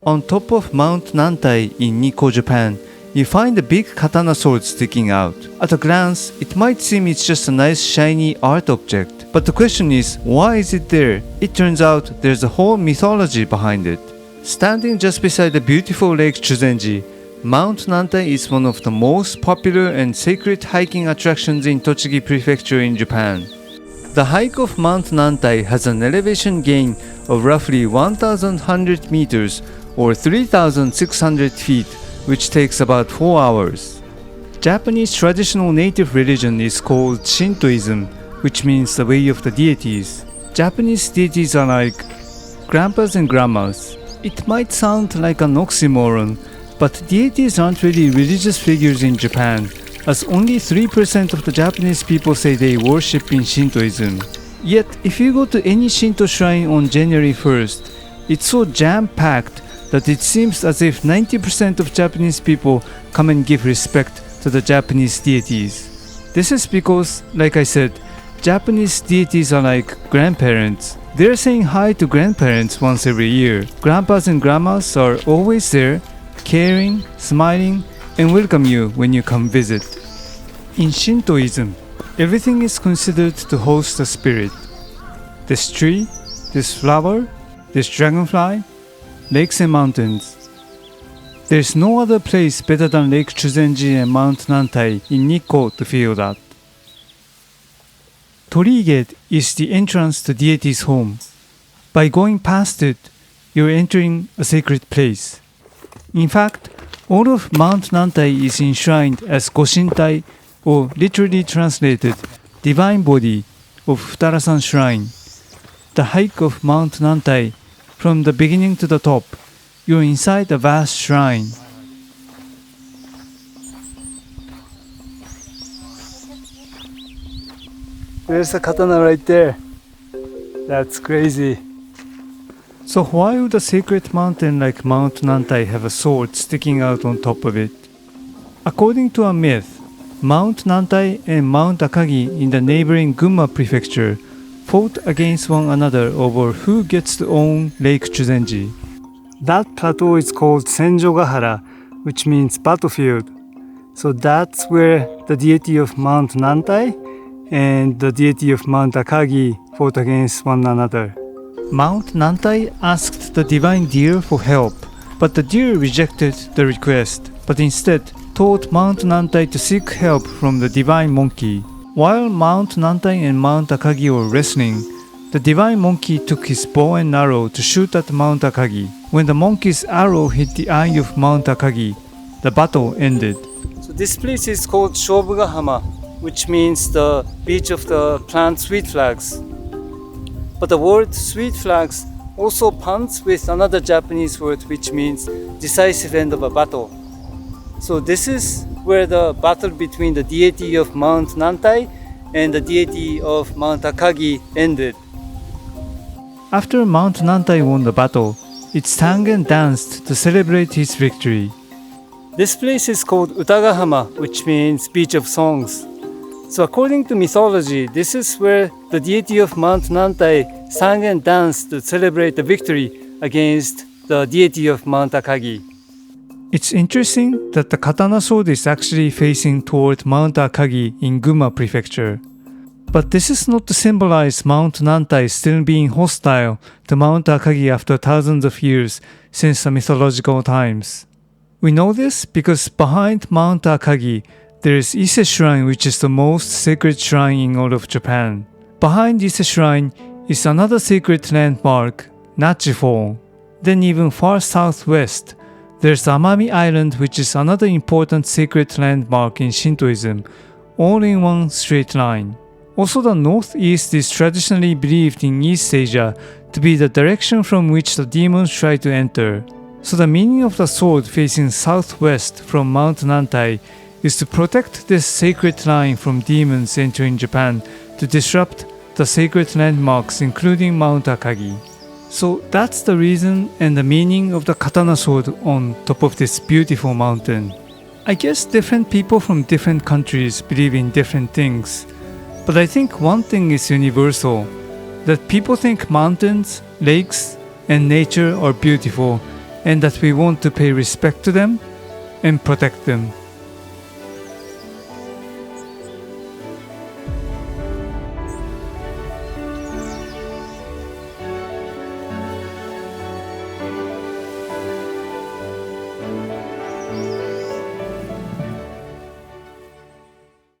On top of Mount Nantai in Nikko, Japan, you find a big katana sword sticking out. At a glance, it might seem it's just a nice shiny art object. But the question is, why is it there? It turns out there's a whole mythology behind it. Standing just beside the beautiful Lake Chuzenji, Mount Nantai is one of the most popular and sacred hiking attractions in Tochigi Prefecture in Japan. The hike of Mount Nantai has an elevation gain of roughly 1,100 meters or 3,600 feet, which takes about 4 hours. Japanese traditional native religion is called Shintoism, which means the way of the deities. Japanese deities are like grandpas and grandmas. It might sound like an oxymoron, but deities aren't really religious figures in Japan, as only 3% of the Japanese people say they worship in Shintoism. Yet, if you go to any Shinto shrine on January 1st, it's so jam-packed that it seems as if 90% of Japanese people come and give respect to the Japanese deities. This is because, like I said, Japanese deities are like grandparents. They're saying hi to grandparents once every year. Grandpas and grandmas are always there, caring, smiling, and welcome you when you come visit. In Shintoism, everything is considered to host a spirit. This tree, this flower, this dragonfly, lakes and mountains. There's no other place better than Lake Chuzenji and Mount Nantai in Nikko to feel that. Torii-gate is the entrance to deity's home. By going past it, you're entering a sacred place. In fact, all of Mount Nantai is enshrined as Goshintai, or literally translated, Divine Body of Futarasan Shrine. The hike of Mount Nantai, from the beginning to the top, you're inside a vast shrine. There's a katana right there. That's crazy. So why would a sacred mountain like Mount Nantai have a sword sticking out on top of it? According to a myth, Mount Nantai and Mount Akagi in the neighboring Gunma prefecture fought against one another over who gets to own Lake Chuzenji. That plateau is called Senjogahara, which means battlefield. So that's where the deity of Mount Nantai and the deity of Mount Akagi fought against one another. Mount Nantai asked the divine deer for help, but the deer rejected the request, but instead told Mount Nantai to seek help from the divine monkey. While Mount Nantai and Mount Akagi were wrestling, the divine monkey took his bow and arrow to shoot at Mount Akagi. When the monkey's arrow hit the eye of Mount Akagi, the battle ended. So this place is called Shobugahama, which means the beach of the plant sweet flags. But the word sweet flags also puns with another Japanese word which means decisive end of a battle. So this is where the battle between the deity of Mount Nantai and the deity of Mount Akagi ended. After Mount Nantai won the battle, it sang and danced to celebrate his victory. This place is called Utagahama, which means beach of songs. So according to mythology, this is where the deity of Mount Nantai sang and danced to celebrate the victory against the deity of Mount Akagi. It's interesting that the katana sword is actually facing toward Mount Akagi in Gunma prefecture. But this is not to symbolize Mount Nantai still being hostile to Mount Akagi after thousands of years since the mythological times. We know this because behind Mount Akagi, there is Ise Shrine, which is the most sacred shrine in all of Japan. Behind Ise Shrine is another sacred landmark, Nachi Fall. Then even far southwest, there's Amami Island, which is another important sacred landmark in Shintoism, all in one straight line. Also, the northeast is traditionally believed in East Asia to be the direction from which the demons try to enter. So the meaning of the sword facing southwest from Mount Nantai is to protect this sacred line from demons entering Japan to disrupt the sacred landmarks including Mount Akagi. So that's the reason and the meaning of the katana sword on top of this beautiful mountain. I guess different people from different countries believe in different things, but I think one thing is universal, that people think mountains, lakes, and nature are beautiful and that we want to pay respect to them and protect them.